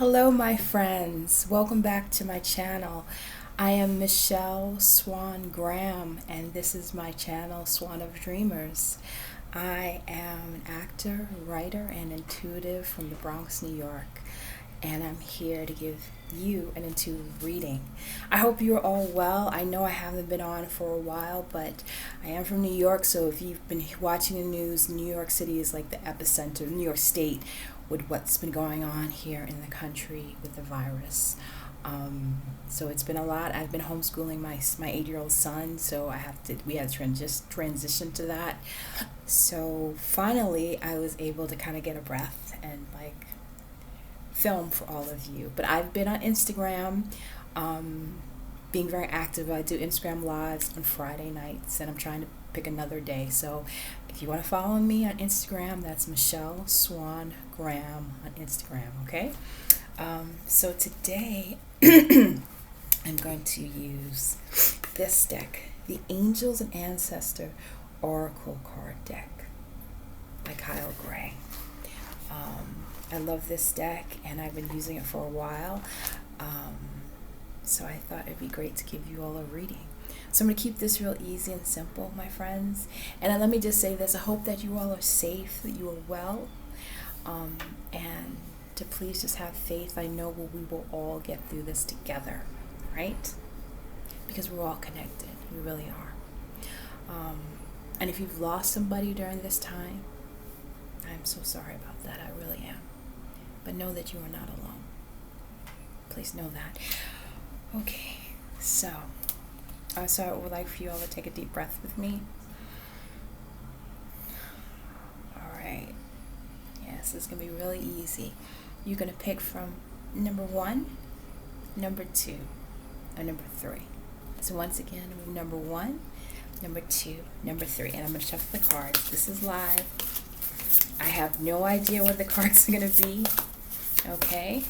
Hello, my friends. Welcome back to my channel. I am Michelleswangraham, and this is my channel, Swan of Dreamers. I am an actor, writer, and intuitive from the Bronx, New York, and I'm here to give you an intuitive reading. I hope you're all well. I know I haven't been on for a while, but I am from New York, so if you've been watching the news, New York City is like the epicenter, New York State, with what's been going on here in the country with the virus. So it's been a lot. I've been homeschooling my 8-year-old son, so we had to transition to that. So finally, I was able to kind of get a breath and film for all of you. But I've been on Instagram, being very active. I do Instagram lives on Friday nights, and I'm trying to pick another day. So if you want to follow me on Instagram, that's Michelle Swan Graham on Instagram, okay? So today I'm going to use this deck, the Angels and Ancestor Oracle card deck by Kyle Gray. I love this deck, and I've been using it for a while, so I thought it'd be great to give you all a reading. So I'm going to keep this real easy and simple, my friends. And let me just say this. I hope that you all are safe, that you are well, and to please just have faith. I know we will all get through this together, right? Because we're all connected. We really are. And if you've lost somebody during this time, I'm so sorry about that. I really am. But know that you are not alone. Please know that. Okay, so I would like for you all to take a deep breath with me. All right. Yes, it's going to be really easy. You're going to pick from number 1, number 2, and number 3. So once again, number 1, number 2, number 3. And I'm going to shuffle the cards. This is live. I have no idea what the cards are going to be. Okay?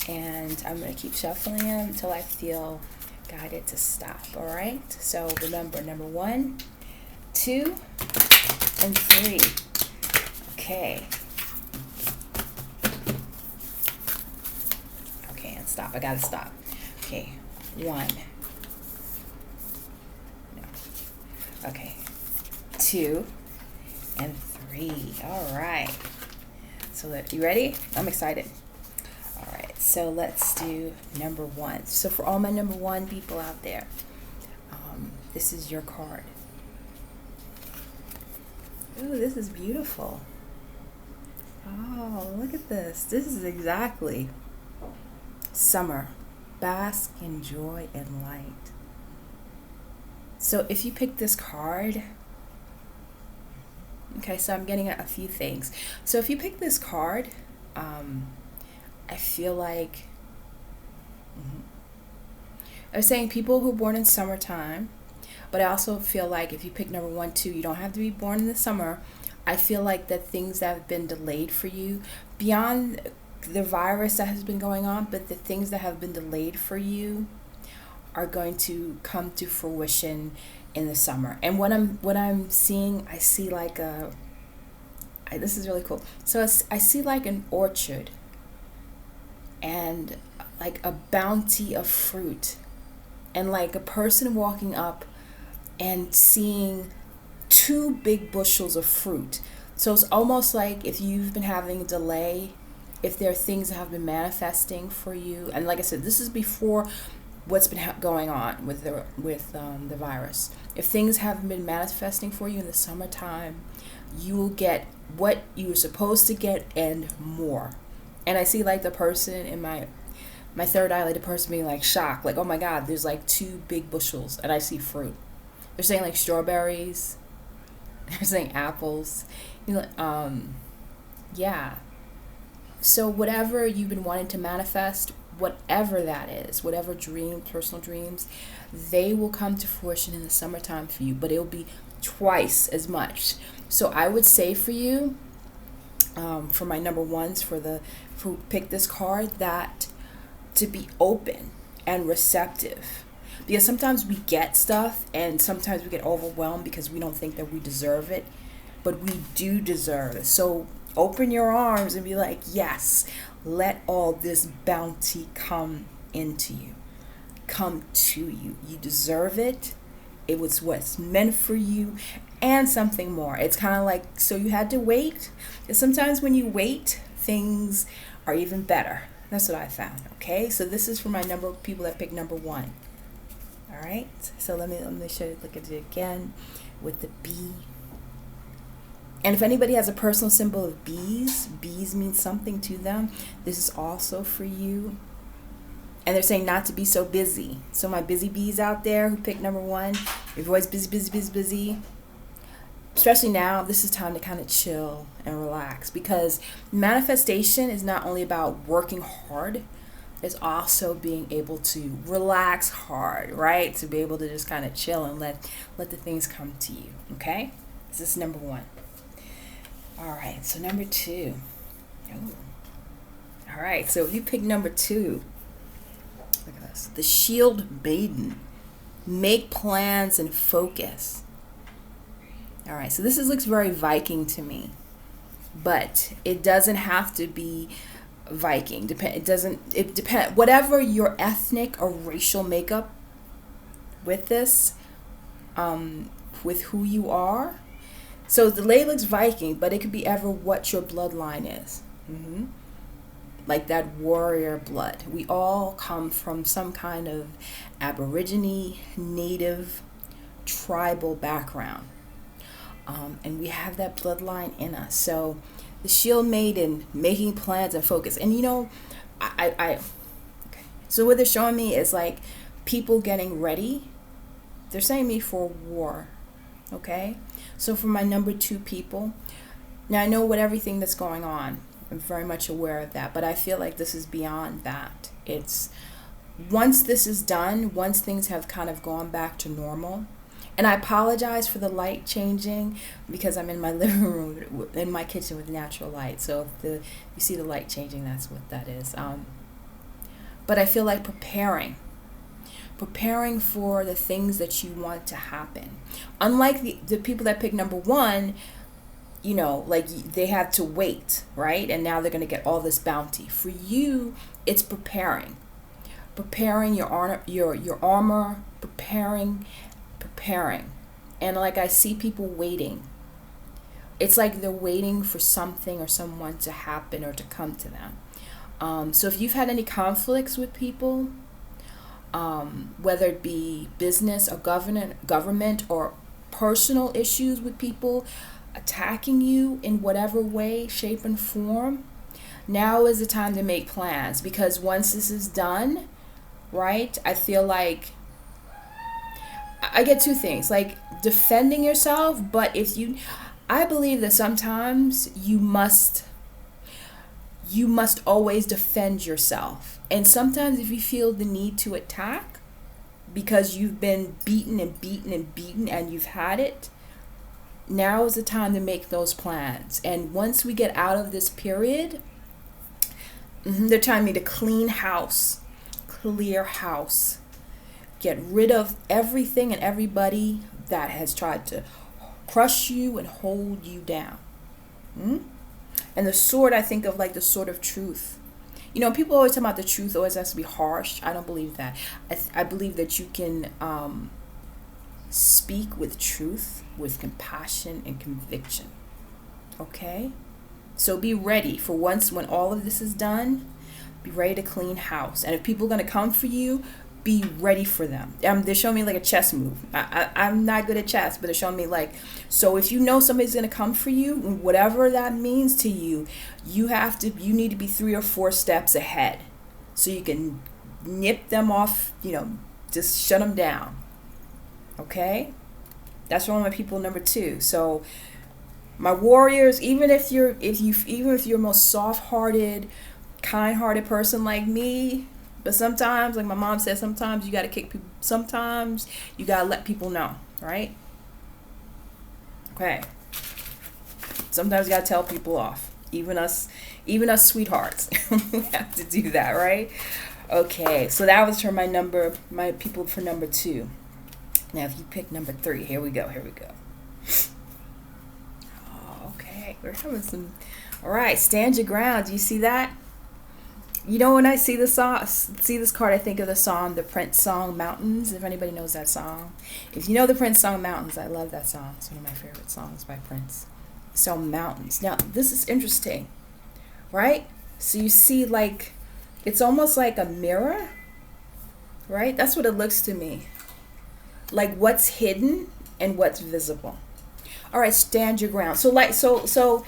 And I'm going to keep shuffling them until I feel guided to stop. All right? So remember, number 1, 2, and 3. Okay. Okay, and stop. I got to stop. Okay. 1. No. Okay. 2 and 3. All right. So you ready? I'm excited. All right. So let's do number 1. So for all my number 1 people out there, this is your card. Ooh, this is beautiful. Oh, look at this. This is exactly summer. Bask in joy and light. So if you pick this card, okay, so I'm getting a few things. So if you pick this card, I feel like I was saying people who are born in summertime, but I also feel like if you pick number 1, 2, you don't have to be born in the summer. I feel like that things that have been delayed for you, beyond the virus that has been going on, but the things that have been delayed for you are going to come to fruition in the summer. And what I'm seeing, I see like this is really cool. So I see like an orchard and like a bounty of fruit, and like a person walking up and seeing 2 big bushels of fruit. So it's almost like if you've been having a delay, if there are things that have been manifesting for you, and like I said, this is before what's been going on with the virus. If things haven't been manifesting for you in the summertime, you will get what you were supposed to get and more. And I see like the person in my third eye, like the person being like shocked, like, oh my God, there's like 2 big bushels, and I see fruit. They're saying like strawberries. They're saying apples. Yeah. So whatever you've been wanting to manifest, whatever that is, whatever dream, personal dreams, they will come to fruition in the summertime for you, but it'll be twice as much. So I would say for you, for my number 1s, who pick this card, that to be open and receptive. Because sometimes we get stuff and sometimes we get overwhelmed because we don't think that we deserve it, but we do deserve it. So open your arms and be like, yes, let all this bounty come into you, come to you. You deserve it. It was what's meant for you, and something more. It's kind of like, so you had to wait. And sometimes when you wait, things are even better. That's what I found. Okay, so this is for my number of people that picked number 1. All right, so let me show you, look at it again with the B. And if anybody has a personal symbol of bees means something to them. This is also for you. And they're saying not to be so busy. So my busy bees out there who picked number 1, if you're always busy, especially now, this is time to kind of chill and relax, because manifestation is not only about working hard, it's also being able to relax hard, right? To be able to just kind of chill and let the things come to you, okay? This is number 1. All right, so number 2. Ooh. All right, so if you pick number 2, look at this. The Shield Maiden. Make plans and focus. All right, so this looks very Viking to me, but it doesn't have to be Viking. It depends. Whatever your ethnic or racial makeup with this, with who you are. So the label looks Viking, but it could be ever what your bloodline is. Like that warrior blood. We all come from some kind of Aborigine, native, tribal background. And we have that bloodline in us. So the Shield Maiden, making plans and focus. And you know, okay. So what they're showing me is like people getting ready. They're saying me for war. Okay. So for my number 2 people, now I know what everything that's going on. I'm very much aware of that, but I feel like this is beyond that. It's once this is done, once things have kind of gone back to normal. And I apologize for the light changing because I'm in my living room, in my kitchen with natural light. So if you see the light changing, that's what that is. But I feel like preparing for the things that you want to happen. Unlike the people that pick number 1, you know, like they had to wait, right? And now they're going to get all this bounty. For you, it's preparing your armor, preparing. And like I see people waiting. It's like they're waiting for something or someone to happen or to come to them. So if you've had any conflicts with people, whether it be business or government or personal issues with people attacking you in whatever way, shape, and form, now is the time to make plans, because once this is done, right, I feel like I get 2 things, like defending yourself, but I believe that sometimes you must always defend yourself. And sometimes if you feel the need to attack because you've been beaten and you've had it, now is the time to make those plans. And once we get out of this period, they're telling me to clear house, get rid of everything and everybody that has tried to crush you and hold you down. And the sword, I think of like the sword of truth. You know, people always talk about the truth always has to be harsh. I don't believe that. I believe that you can speak with truth, with compassion and conviction. Okay? So be ready for once when all of this is done, be ready to clean house. And if people are going to come for you, be ready for them. They're showing me like a chess move. I'm not good at chess, but they're showing me like, so if you know somebody's going to come for you, whatever that means to you, you need to be 3 or 4 steps ahead so you can nip them off, just shut them down. Okay? That's one of my people number 2. So my warriors, even if you're most soft-hearted, kind-hearted person like me, but sometimes, like my mom said, sometimes you got to kick people. Sometimes you got to let people know, right? Okay. Sometimes you got to tell people off. Even us sweethearts. We have to do that, right? Okay. So that was for my people for number 2. Now, if you pick number 3, here we go. Oh, okay. We're having some. All right. Stand your ground. Do you see that? You know, when I see this card, I think of the song, the Prince song, Mountains. If anybody knows that song. If you know the Prince song, Mountains, I love that song. It's one of my favorite songs by Prince. So, Mountains. Now, this is interesting, right? So you see, like, it's almost like a mirror, right? That's what it looks to me. Like what's hidden and what's visible. All right, stand your ground. So like the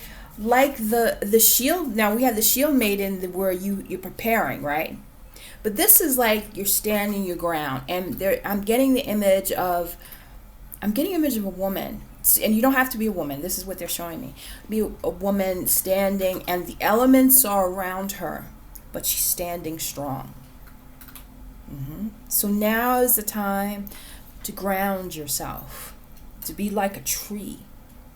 shield. Now we have the shield maiden where you're preparing, right? But this is like you're standing your ground, and there I'm getting an image of a woman, and you don't have to be a woman. This is what they're showing me. Be a woman standing, and the elements are around her, but she's standing strong. So now is the time to ground yourself, to be like a tree,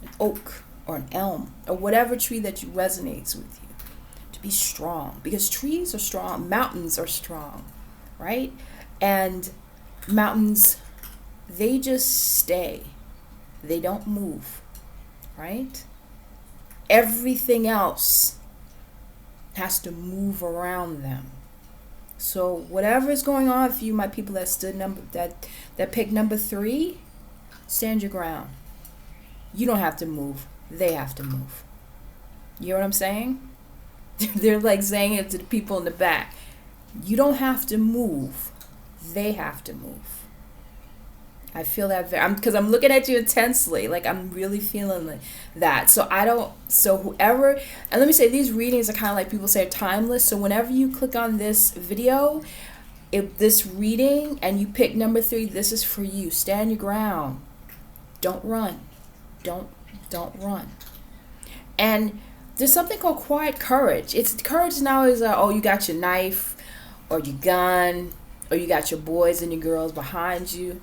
an oak or an elm, or whatever tree that resonates with you, to be strong, because trees are strong, mountains are strong, right? And mountains, they just stay, they don't move, right? Everything else has to move around them. So whatever is going on for you, my people that pick number 3, stand your ground. You don't have to move. They have to move. You know what I'm saying? They're like saying it to the people in the back. You don't have to move. They have to move. I feel that because I'm looking at you intensely. Like I'm really feeling that. So whoever, and let me say, these readings are kind of like people say timeless. So whenever you click on this video, if this reading and you pick number 3, this is for you. Stand your ground. Don't run. Don't run. And there's something called quiet courage. It's courage now is you got your knife or your gun or you got your boys and your girls behind you.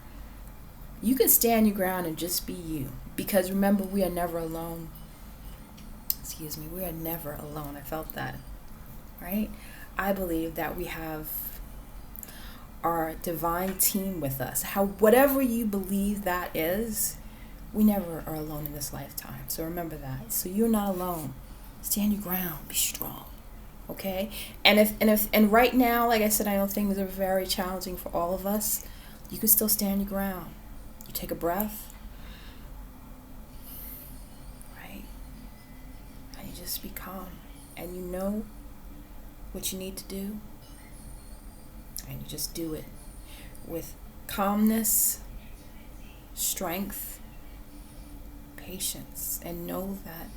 You can stand your ground and just be you. Because remember, we are never alone. Excuse me, we are never alone. I felt that, right? I believe that we have our divine team with us. Whatever you believe that is, we never are alone in this lifetime. So remember that. So you're not alone. Stand your ground. Be strong. Okay? And right now, like I said, I know things are very challenging for all of us. You can still stand your ground. You take a breath. Right? And you just be calm. And you know what you need to do. And you just do it with calmness, strength, patience, and know that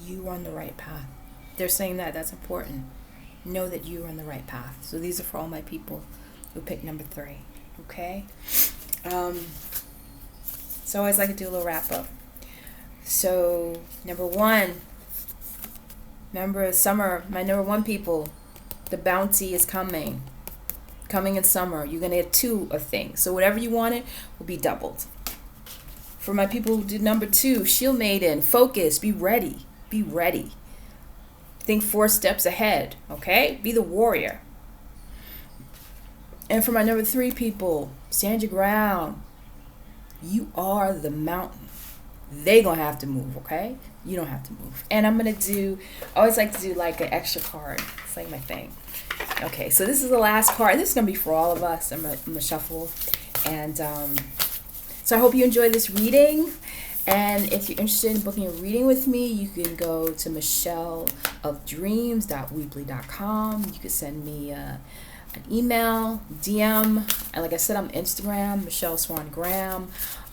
you are on the right path. They're saying that's important. Know that you are on the right path. So these are for all my people who picked number 3. Okay? So I always like to do a little wrap up. So number 1, remember summer, my number 1 people, the bounty is coming in summer. You're going to get 2 of things. So whatever you wanted will be doubled. For my people who did number 2, Shield Maiden, focus, be ready. Be ready. Think 4 steps ahead, okay? Be the warrior. And for my number 3 people, stand your ground. You are the mountain. They gonna have to move, okay? You don't have to move. And I'm gonna I always like to do like an extra card. It's like my thing. Okay, so this is the last card. This is gonna be for all of us. I'm gonna shuffle. And so I hope you enjoy this reading. And if you're interested in booking a reading with me, you can go to michellesofdreams.weebly.com. You can send me an email, DM, and like I said, I'm Instagram, michelleswangraham.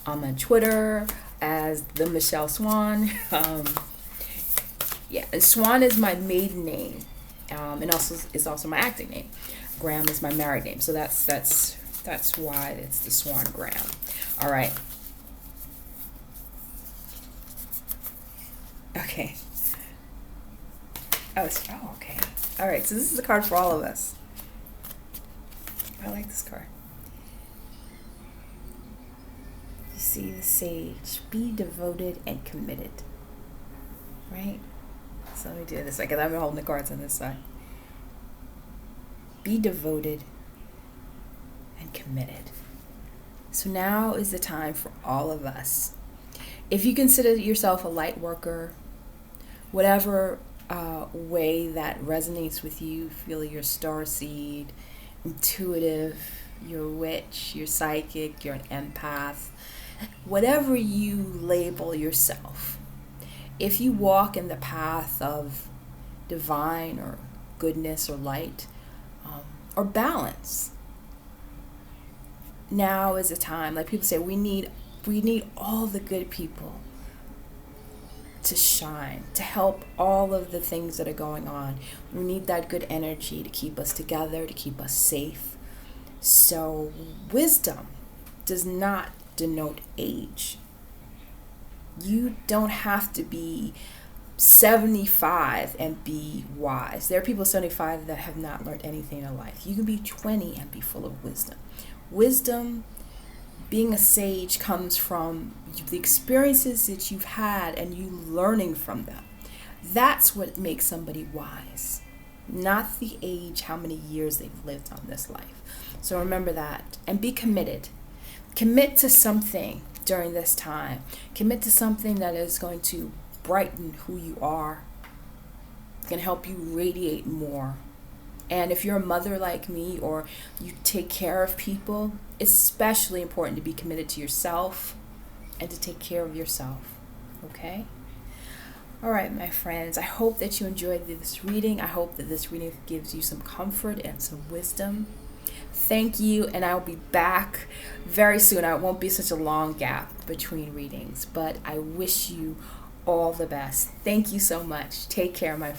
I'm on Twitter as the Michelle Swan. And Swan is my maiden name, and also is also my acting name. Graham is my married name, so that's why it's the Swan Graham. All right. Okay. Okay. All right. So this is a card for all of us. I like this card. You see the Sage. Be devoted and committed. Right? So let me do this. I've been holding the cards on this side. Be devoted and committed. So now is the time for all of us. If you consider yourself a light worker, whatever way that resonates with you. Feel you're starseed, intuitive, you're a witch, you're psychic, you're an empath, whatever you label yourself. If you walk in the path of divine or goodness or light, or balance, now is the time. Like people say, we need all the good people to shine, to help all of the things that are going on. We need that good energy to keep us together, to keep us safe. So wisdom does not denote age. You don't have to be 75 and be wise. There are people 75 that have not learned anything in life. You can be 20 and be full of wisdom. Wisdom, being a sage, comes from the experiences that you've had and you learning from them. That's what makes somebody wise, not the age, how many years they've lived on this life. So remember that and be committed. Commit to something during this time. Commit to something that is going to brighten who you are, can help you radiate more. And if you're a mother like me, or you take care of people, it's especially important to be committed to yourself and to take care of yourself. Okay? All right, my friends, I hope that you enjoyed this reading. I hope that this reading gives you some comfort and some wisdom. Thank you, and I'll be back very soon. It won't be such a long gap between readings, but I wish you all the best. Thank you so much. Take care, my friends.